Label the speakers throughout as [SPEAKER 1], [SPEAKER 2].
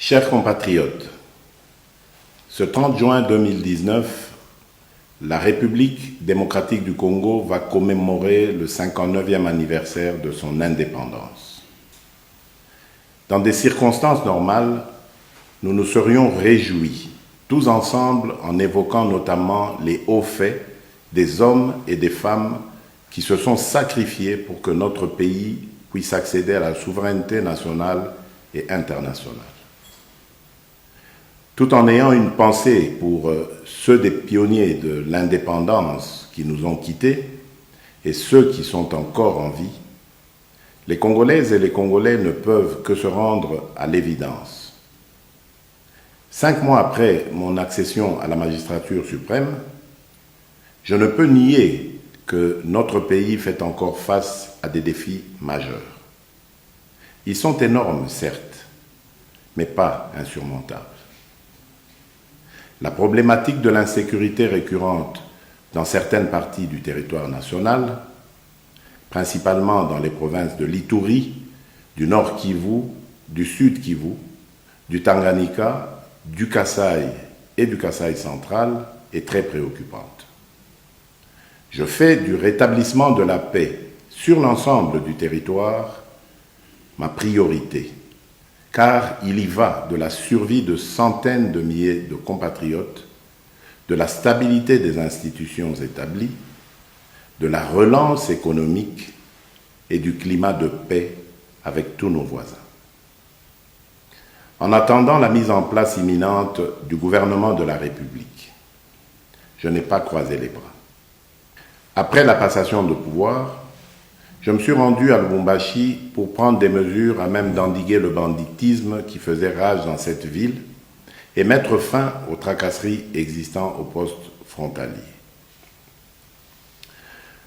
[SPEAKER 1] Chers compatriotes, ce 30 juin 2019, la République démocratique du Congo va commémorer le 59e anniversaire de son indépendance. Dans des circonstances normales, nous nous serions réjouis, tous ensemble, en évoquant notamment les hauts faits des hommes et des femmes qui se sont sacrifiés pour que notre pays puisse accéder à la souveraineté nationale et internationale. Tout en ayant une pensée pour ceux des pionniers de l'indépendance qui nous ont quittés et ceux qui sont encore en vie, les Congolaises et les Congolais ne peuvent que se rendre à l'évidence. 5 mois après mon accession à la magistrature suprême, je ne peux nier que notre pays fait encore face à des défis majeurs. Ils sont énormes, certes, mais pas insurmontables. La problématique de l'insécurité récurrente dans certaines parties du territoire national, principalement dans les provinces de l'Ituri, du Nord Kivu, du Sud Kivu, du Tanganyika, du Kasaï et du Kasaï central, est très préoccupante. Je fais du rétablissement de la paix sur l'ensemble du territoire ma priorité, car il y va de la survie de centaines de milliers de compatriotes, de la stabilité des institutions établies, de la relance économique et du climat de paix avec tous nos voisins. En attendant la mise en place imminente du gouvernement de la République, je n'ai pas croisé les bras. Après la passation de pouvoir, je me suis rendu à Lubumbashi pour prendre des mesures à même d'endiguer le banditisme qui faisait rage dans cette ville et mettre fin aux tracasseries existant au poste frontalier.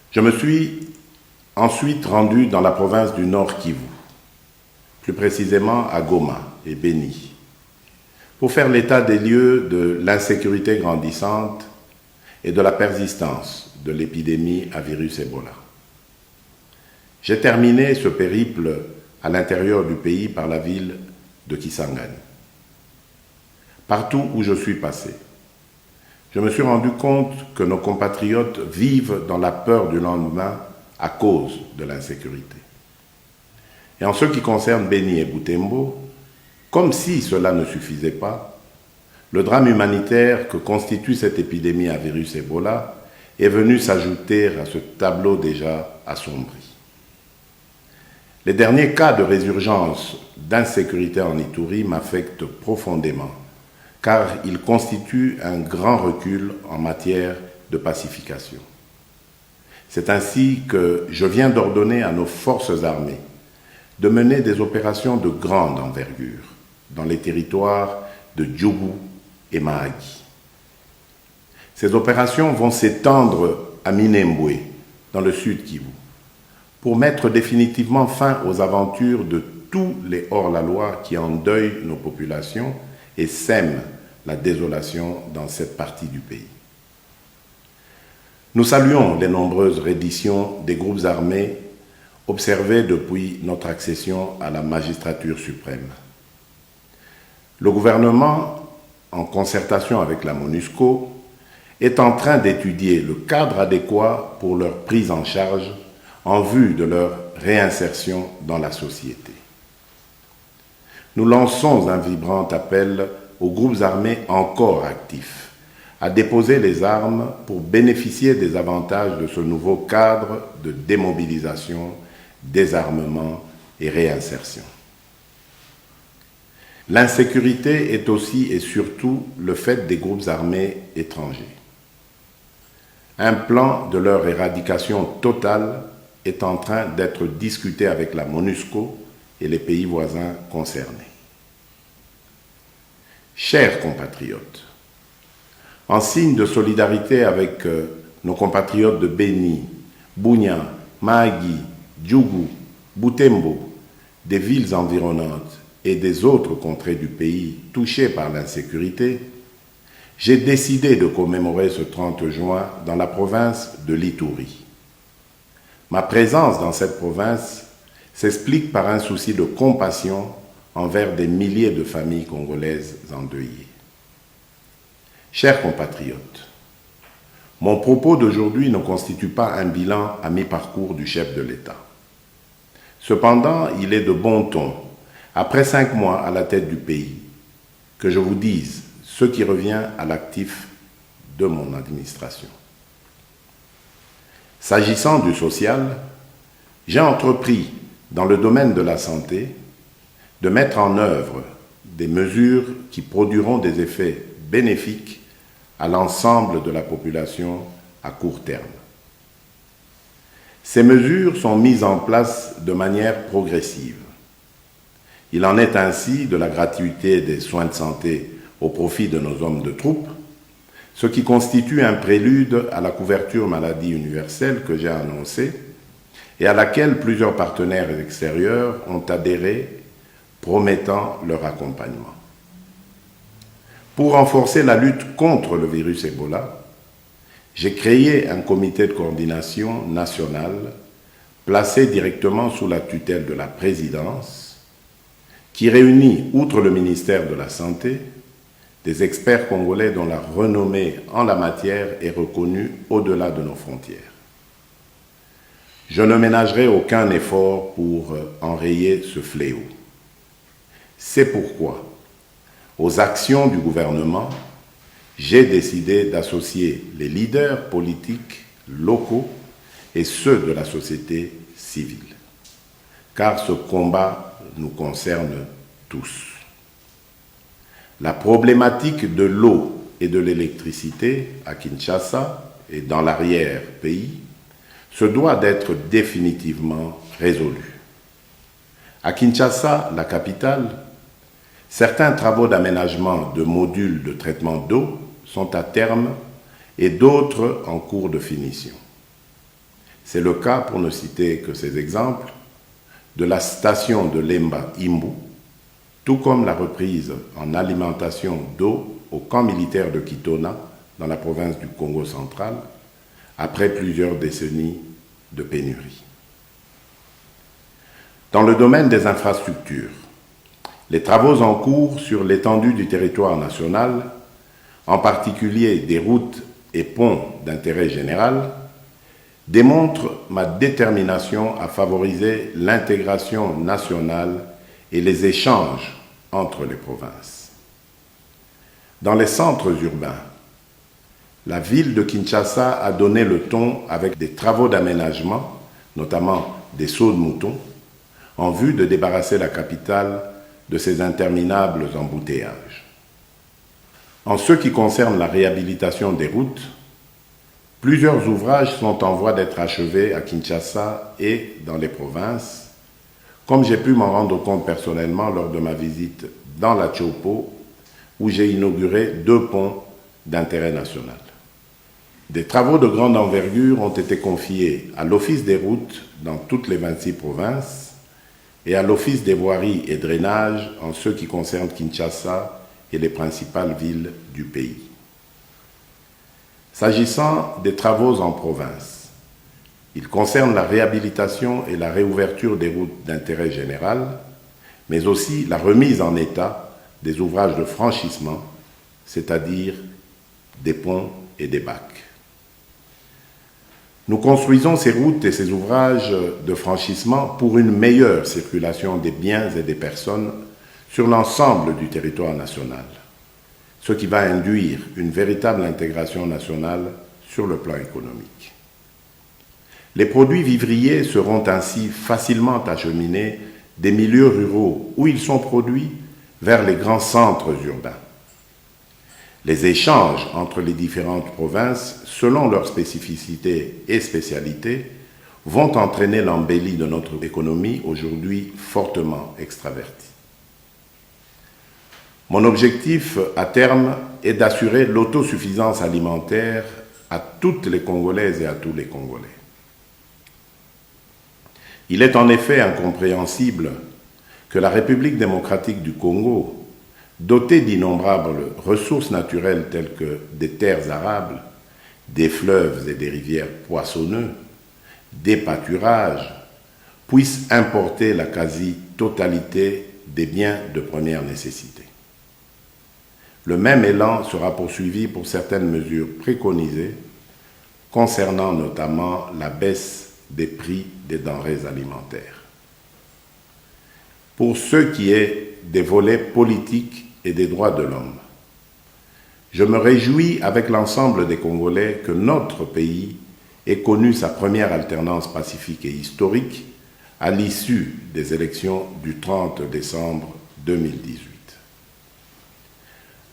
[SPEAKER 1] Je me suis ensuite rendu dans la province du Nord Kivu, plus précisément à Goma et Beni, pour faire l'état des lieux de l'insécurité grandissante et de la persistance de l'épidémie à virus Ebola. J'ai terminé ce périple à l'intérieur du pays par la ville de Kisangani. Partout où je suis passé, je me suis rendu compte que nos compatriotes vivent dans la peur du lendemain à cause de l'insécurité. Et en ce qui concerne Beni et Butembo, comme si cela ne suffisait pas, le drame humanitaire que constitue cette épidémie à virus Ebola est venu s'ajouter à ce tableau déjà assombri. Les derniers cas de résurgence d'insécurité en Ituri m'affectent profondément, car ils constituent un grand recul en matière de pacification. C'est ainsi que je viens d'ordonner à nos forces armées de mener des opérations de grande envergure dans les territoires de Djougou et Mahagi. Ces opérations vont s'étendre à Minembwe, dans le sud Kivu, pour mettre définitivement fin aux aventures de tous les hors-la-loi qui endeuillent nos populations et sèment la désolation dans cette partie du pays. Nous saluons les nombreuses redditions des groupes armés observées depuis notre accession à la magistrature suprême. Le gouvernement, en concertation avec la MONUSCO, est en train d'étudier le cadre adéquat pour leur prise en charge en vue de leur réinsertion dans la société. Nous lançons un vibrant appel aux groupes armés encore actifs à déposer les armes pour bénéficier des avantages de ce nouveau cadre de démobilisation, désarmement et réinsertion. L'insécurité est aussi et surtout le fait des groupes armés étrangers. Un plan de leur éradication totale est en train d'être discuté avec la MONUSCO et les pays voisins concernés. Chers compatriotes, en signe de solidarité avec nos compatriotes de Beni, Bunia, Mahagi, Djougou, Butembo, des villes environnantes et des autres contrées du pays touchées par l'insécurité, j'ai décidé de commémorer ce 30 juin dans la province de l'Ituri. Ma présence dans cette province s'explique par un souci de compassion envers des milliers de familles congolaises endeuillées. Chers compatriotes, mon propos d'aujourd'hui ne constitue pas un bilan à mi-parcours du chef de l'État. Cependant, il est de bon ton, après 5 mois à la tête du pays, que je vous dise ce qui revient à l'actif de mon administration. S'agissant du social, j'ai entrepris, dans le domaine de la santé, de mettre en œuvre des mesures qui produiront des effets bénéfiques à l'ensemble de la population à court terme. Ces mesures sont mises en place de manière progressive. Il en est ainsi de la gratuité des soins de santé au profit de nos hommes de troupe, ce qui constitue un prélude à la couverture maladie universelle que j'ai annoncée et à laquelle plusieurs partenaires extérieurs ont adhéré, promettant leur accompagnement. Pour renforcer la lutte contre le virus Ebola, j'ai créé un comité de coordination nationale placé directement sous la tutelle de la présidence qui réunit, outre le ministère de la Santé, des experts congolais dont la renommée en la matière est reconnue au-delà de nos frontières. Je ne ménagerai aucun effort pour enrayer ce fléau. C'est pourquoi, aux actions du gouvernement, j'ai décidé d'associer les leaders politiques locaux et ceux de la société civile, car ce combat nous concerne tous. La problématique de l'eau et de l'électricité à Kinshasa et dans l'arrière-pays se doit d'être définitivement résolue. À Kinshasa, la capitale, certains travaux d'aménagement de modules de traitement d'eau sont à terme et d'autres en cours de finition. C'est le cas, pour ne citer que ces exemples, de la station de Lemba Imbu, tout comme la reprise en alimentation d'eau au camp militaire de Kitona, dans la province du Congo central, après plusieurs décennies de pénurie. Dans le domaine des infrastructures, les travaux en cours sur l'étendue du territoire national, en particulier des routes et ponts d'intérêt général, démontrent ma détermination à favoriser l'intégration nationale et les échanges entre les provinces. Dans les centres urbains, la ville de Kinshasa a donné le ton avec des travaux d'aménagement, notamment des sauts de moutons, en vue de débarrasser la capitale de ces interminables embouteillages. En ce qui concerne la réhabilitation des routes, plusieurs ouvrages sont en voie d'être achevés à Kinshasa et dans les provinces, comme j'ai pu m'en rendre compte personnellement lors de ma visite dans la Tchopo, où j'ai inauguré 2 ponts d'intérêt national. Des travaux de grande envergure ont été confiés à l'Office des routes dans toutes les 26 provinces et à l'Office des voiries et drainages en ce qui concerne Kinshasa et les principales villes du pays. S'agissant des travaux en province, ils concernent la réhabilitation et la réouverture des routes d'intérêt général, mais aussi la remise en état des ouvrages de franchissement, c'est-à-dire des ponts et des bacs. Nous construisons ces routes et ces ouvrages de franchissement pour une meilleure circulation des biens et des personnes sur l'ensemble du territoire national, ce qui va induire une véritable intégration nationale sur le plan économique. Les produits vivriers seront ainsi facilement acheminés des milieux ruraux où ils sont produits vers les grands centres urbains. Les échanges entre les différentes provinces, selon leurs spécificités et spécialités, vont entraîner l'embellie de notre économie aujourd'hui fortement extravertie. Mon objectif à terme est d'assurer l'autosuffisance alimentaire à toutes les Congolaises et à tous les Congolais. Il est en effet incompréhensible que la République démocratique du Congo, dotée d'innombrables ressources naturelles telles que des terres arables, des fleuves et des rivières poissonneux, des pâturages, puisse importer la quasi-totalité des biens de première nécessité. Le même élan sera poursuivi pour certaines mesures préconisées concernant notamment la baisse des prix des denrées alimentaires. Pour ce qui est des volets politiques et des droits de l'homme, je me réjouis avec l'ensemble des Congolais que notre pays ait connu sa première alternance pacifique et historique à l'issue des élections du 30 décembre 2018.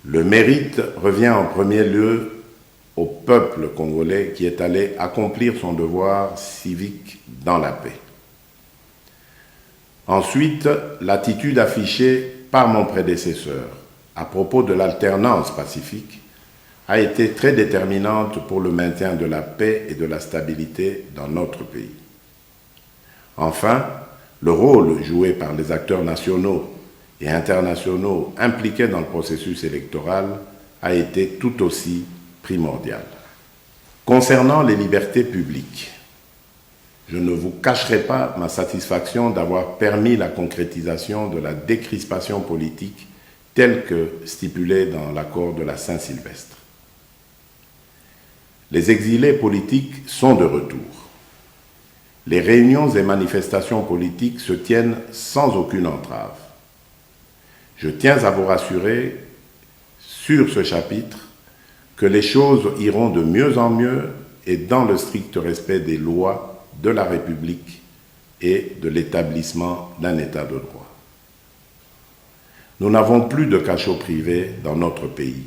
[SPEAKER 1] Le mérite revient en premier lieu au peuple congolais qui est allé accomplir son devoir civique dans la paix. Ensuite, l'attitude affichée par mon prédécesseur à propos de l'alternance pacifique a été très déterminante pour le maintien de la paix et de la stabilité dans notre pays. Enfin, le rôle joué par les acteurs nationaux et internationaux impliqués dans le processus électoral a été tout aussi primordial. Concernant les libertés publiques, je ne vous cacherai pas ma satisfaction d'avoir permis la concrétisation de la décrispation politique telle que stipulée dans l'accord de la Saint-Sylvestre. Les exilés politiques sont de retour. Les réunions et manifestations politiques se tiennent sans aucune entrave. Je tiens à vous rassurer sur ce chapitre que les choses iront de mieux en mieux et dans le strict respect des lois de la République et de l'établissement d'un État de droit. Nous n'avons plus de cachots privés dans notre pays.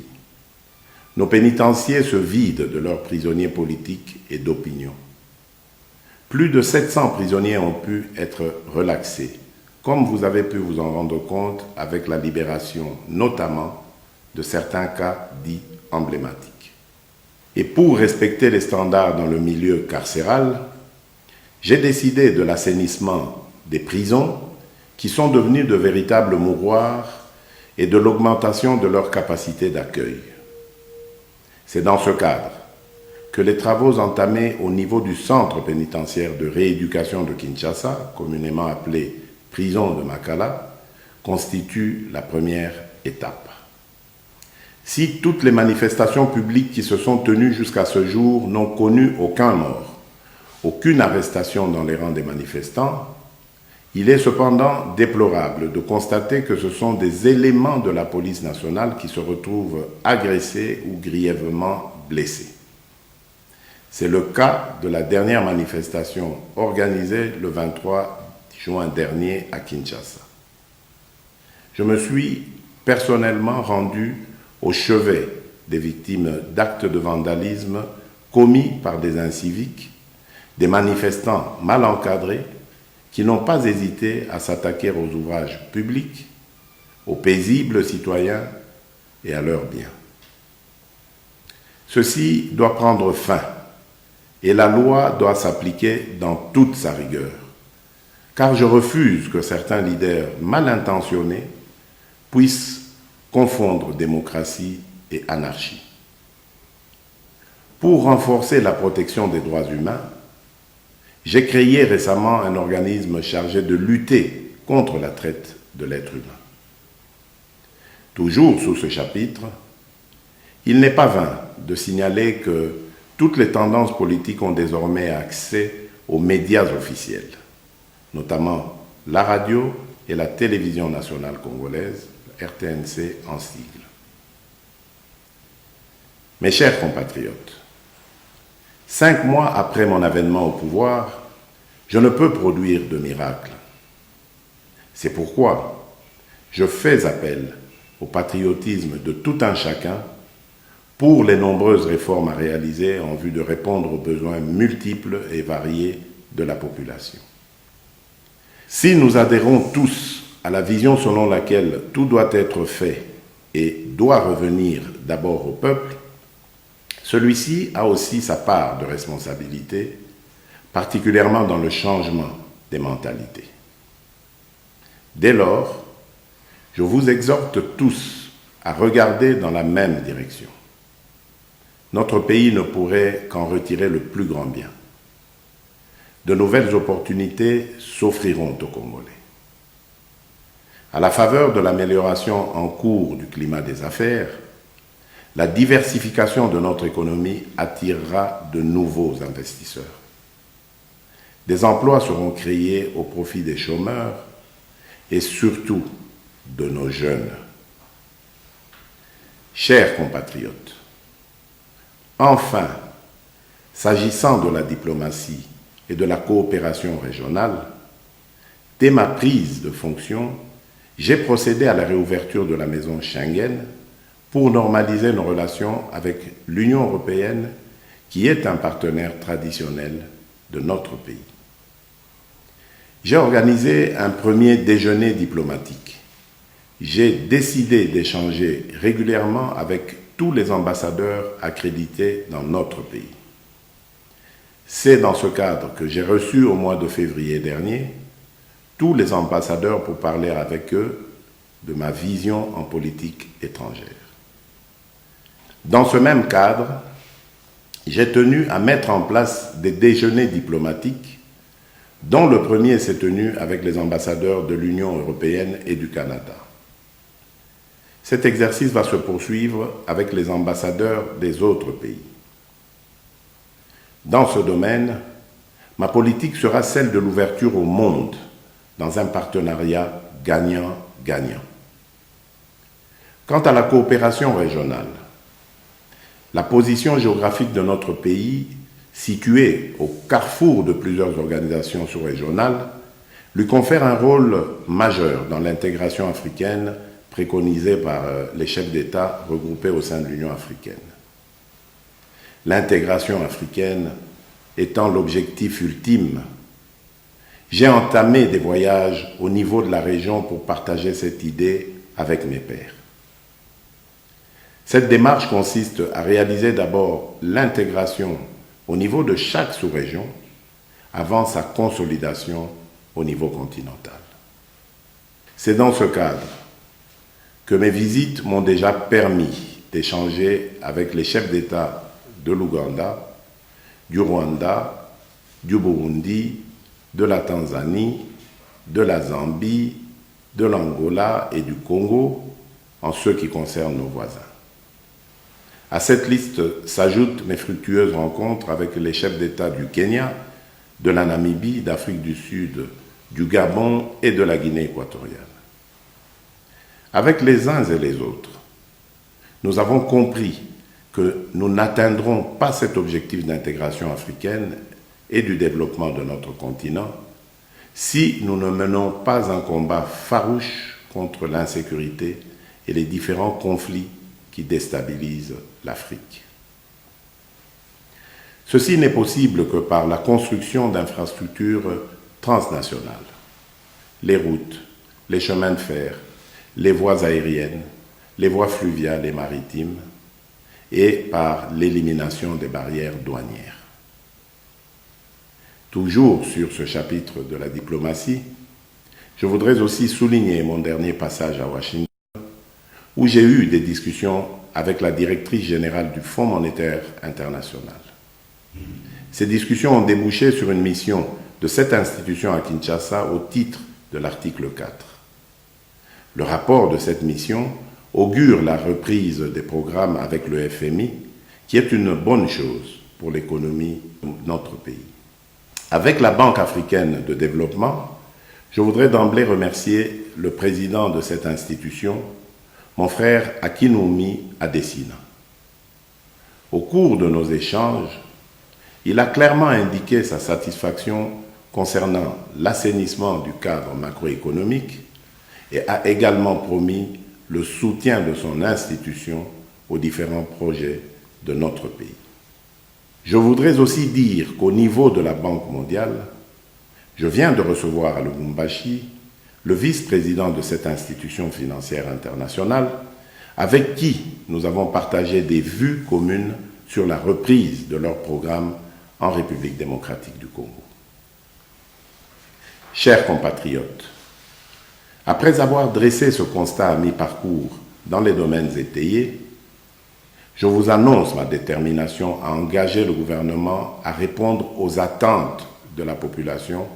[SPEAKER 1] Nos pénitenciers se vident de leurs prisonniers politiques et d'opinion. Plus de 700 prisonniers ont pu être relaxés, comme vous avez pu vous en rendre compte avec la libération, notamment, de certains cas dits emblématiques. Et pour respecter les standards dans le milieu carcéral, j'ai décidé de l'assainissement des prisons qui sont devenues de véritables mouroirs et de l'augmentation de leur capacité d'accueil. C'est dans ce cadre que les travaux entamés au niveau du centre pénitentiaire de rééducation de Kinshasa, communément appelé prison de Makala, constituent la première étape. Si toutes les manifestations publiques qui se sont tenues jusqu'à ce jour n'ont connu aucun mort, aucune arrestation dans les rangs des manifestants, il est cependant déplorable de constater que ce sont des éléments de la police nationale qui se retrouvent agressés ou grièvement blessés. C'est le cas de la dernière manifestation organisée le 23 juin dernier à Kinshasa. Je me suis personnellement rendu au chevet des victimes d'actes de vandalisme commis par des inciviques, des manifestants mal encadrés qui n'ont pas hésité à s'attaquer aux ouvrages publics, aux paisibles citoyens et à leurs biens. Ceci doit prendre fin et la loi doit s'appliquer dans toute sa rigueur, car je refuse que certains leaders mal intentionnés puissent confondre démocratie et anarchie. Pour renforcer la protection des droits humains, j'ai créé récemment un organisme chargé de lutter contre la traite de l'être humain. Toujours sous ce chapitre, il n'est pas vain de signaler que toutes les tendances politiques ont désormais accès aux médias officiels, notamment la radio et la télévision nationale congolaise, RTNC en sigle. Mes chers compatriotes, 5 mois après mon avènement au pouvoir, je ne peux produire de miracle. C'est pourquoi je fais appel au patriotisme de tout un chacun pour les nombreuses réformes à réaliser en vue de répondre aux besoins multiples et variés de la population. Si nous adhérons tous à la vision selon laquelle tout doit être fait et doit revenir d'abord au peuple, celui-ci a aussi sa part de responsabilité, particulièrement dans le changement des mentalités. Dès lors, je vous exhorte tous à regarder dans la même direction. Notre pays ne pourrait qu'en retirer le plus grand bien. De nouvelles opportunités s'offriront aux Congolais. À la faveur de l'amélioration en cours du climat des affaires, la diversification de notre économie attirera de nouveaux investisseurs. Des emplois seront créés au profit des chômeurs et surtout de nos jeunes. Chers compatriotes, enfin, s'agissant de la diplomatie et de la coopération régionale, dès ma prise de fonction, j'ai procédé à la réouverture de la maison Schengen pour normaliser nos relations avec l'Union européenne, qui est un partenaire traditionnel de notre pays. J'ai organisé un premier déjeuner diplomatique. J'ai décidé d'échanger régulièrement avec tous les ambassadeurs accrédités dans notre pays. C'est dans ce cadre que j'ai reçu au mois de février dernier tous les ambassadeurs pour parler avec eux de ma vision en politique étrangère. Dans ce même cadre, j'ai tenu à mettre en place des déjeuners diplomatiques, dont le premier s'est tenu avec les ambassadeurs de l'Union européenne et du Canada. Cet exercice va se poursuivre avec les ambassadeurs des autres pays. Dans ce domaine, ma politique sera celle de l'ouverture au monde, dans un partenariat gagnant-gagnant. Quant à la coopération régionale, la position géographique de notre pays, située au carrefour de plusieurs organisations sous-régionales, lui confère un rôle majeur dans l'intégration africaine préconisée par les chefs d'État regroupés au sein de l'Union africaine. L'intégration africaine étant l'objectif ultime, j'ai entamé des voyages au niveau de la région pour partager cette idée avec mes pairs. Cette démarche consiste à réaliser d'abord l'intégration au niveau de chaque sous-région avant sa consolidation au niveau continental. C'est dans ce cadre que mes visites m'ont déjà permis d'échanger avec les chefs d'État de l'Ouganda, du Rwanda, du Burundi, de la Tanzanie, de la Zambie, de l'Angola et du Congo, en ce qui concerne nos voisins. À cette liste s'ajoutent mes fructueuses rencontres avec les chefs d'État du Kenya, de la Namibie, d'Afrique du Sud, du Gabon et de la Guinée équatoriale. Avec les uns et les autres, nous avons compris que nous n'atteindrons pas cet objectif d'intégration africaine et du développement de notre continent si nous ne menons pas un combat farouche contre l'insécurité et les différents conflits qui déstabilisent l'Afrique. Ceci n'est possible que par la construction d'infrastructures transnationales. Les routes, les chemins de fer, les voies aériennes, les voies fluviales et maritimes, et par l'élimination des barrières douanières. Toujours sur ce chapitre de la diplomatie, je voudrais aussi souligner mon dernier passage à Washington, où j'ai eu des discussions avec la directrice générale du Fonds monétaire international. Ces discussions ont débouché sur une mission de cette institution à Kinshasa au titre de l'article 4. Le rapport de cette mission augure la reprise des programmes avec le FMI, qui est une bonne chose pour l'économie de notre pays. Avec la Banque africaine de développement, je voudrais d'emblée remercier le président de cette institution, mon frère Akinwumi Adesina. Au cours de nos échanges, il a clairement indiqué sa satisfaction concernant l'assainissement du cadre macroéconomique et a également promis le soutien de son institution aux différents projets de notre pays. Je voudrais aussi dire qu'au niveau de la Banque mondiale, je viens de recevoir à Lubumbashi le vice-président de cette institution financière internationale, avec qui nous avons partagé des vues communes sur la reprise de leur programme en République démocratique du Congo. Chers compatriotes, après avoir dressé ce constat à mi-parcours dans les domaines étayés, je vous annonce ma détermination à engager le gouvernement à répondre aux attentes de la population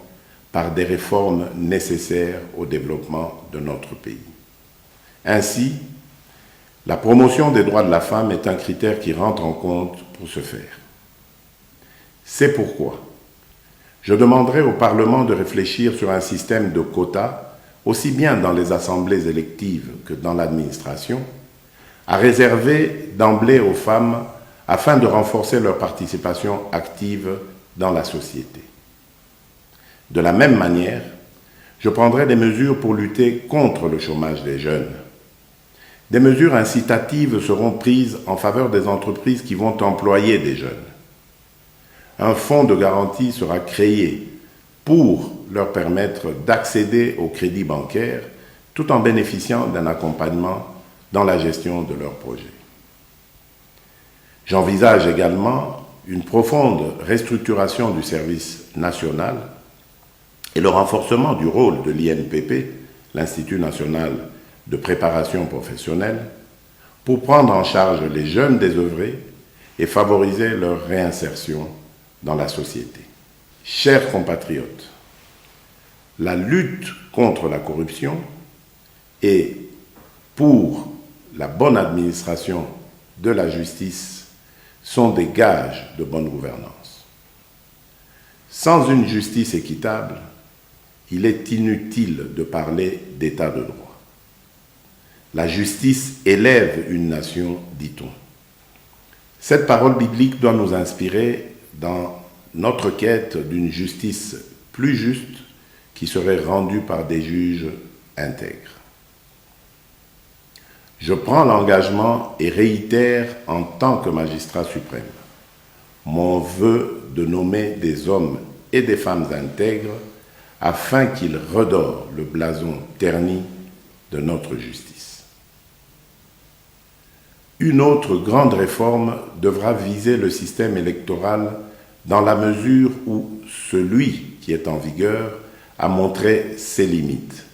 [SPEAKER 1] par des réformes nécessaires au développement de notre pays. Ainsi, la promotion des droits de la femme est un critère qui rentre en compte pour ce faire. C'est pourquoi je demanderai au Parlement de réfléchir sur un système de quotas, aussi bien dans les assemblées électives que dans l'administration, à réserver d'emblée aux femmes afin de renforcer leur participation active dans la société. De la même manière, je prendrai des mesures pour lutter contre le chômage des jeunes. Des mesures incitatives seront prises en faveur des entreprises qui vont employer des jeunes. Un fonds de garantie sera créé pour leur permettre d'accéder au crédit bancaire tout en bénéficiant d'un accompagnement dans la gestion de leurs projets. J'envisage également une profonde restructuration du service national et le renforcement du rôle de l'INPP, l'Institut national de préparation professionnelle, pour prendre en charge les jeunes désœuvrés et favoriser leur réinsertion dans la société. Chers compatriotes, la lutte contre la corruption et pour la bonne administration de la justice sont des gages de bonne gouvernance. Sans une justice équitable, il est inutile de parler d'état de droit. La justice élève une nation, dit-on. Cette parole biblique doit nous inspirer dans notre quête d'une justice plus juste qui serait rendue par des juges intègres. Je prends l'engagement et réitère en tant que magistrat suprême mon vœu de nommer des hommes et des femmes intègres afin qu'ils redorent le blason terni de notre justice. Une autre grande réforme devra viser le système électoral dans la mesure où celui qui est en vigueur a montré ses limites,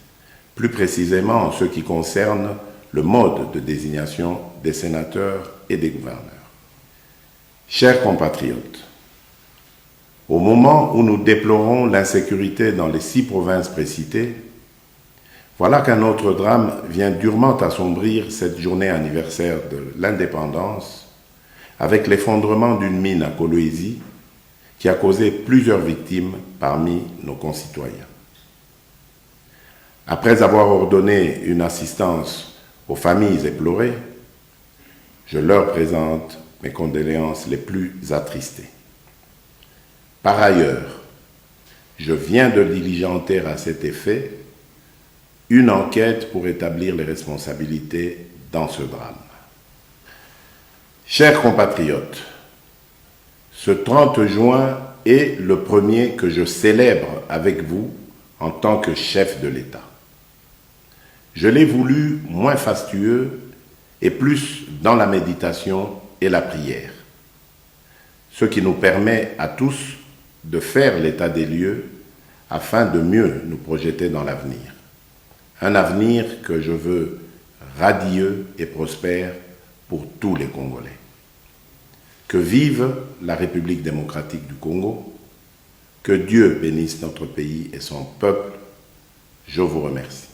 [SPEAKER 1] plus précisément en ce qui concerne le mode de désignation des sénateurs et des gouverneurs. Chers compatriotes, au moment où nous déplorons l'insécurité dans les 6 provinces précitées, voilà qu'un autre drame vient durement assombrir cette journée anniversaire de l'indépendance avec l'effondrement d'une mine à Kolwezi qui a causé plusieurs victimes parmi nos concitoyens. Après avoir ordonné une assistance aux familles éplorées, je leur présente mes condoléances les plus attristées. Par ailleurs, je viens de diligenter à cet effet une enquête pour établir les responsabilités dans ce drame. Chers compatriotes, ce 30 juin est le premier que je célèbre avec vous en tant que chef de l'État. Je l'ai voulu moins fastueux et plus dans la méditation et la prière, ce qui nous permet à tous de faire l'état des lieux afin de mieux nous projeter dans l'avenir. Un avenir que je veux radieux et prospère pour tous les Congolais. Que vive la République démocratique du Congo, que Dieu bénisse notre pays et son peuple. Je vous remercie.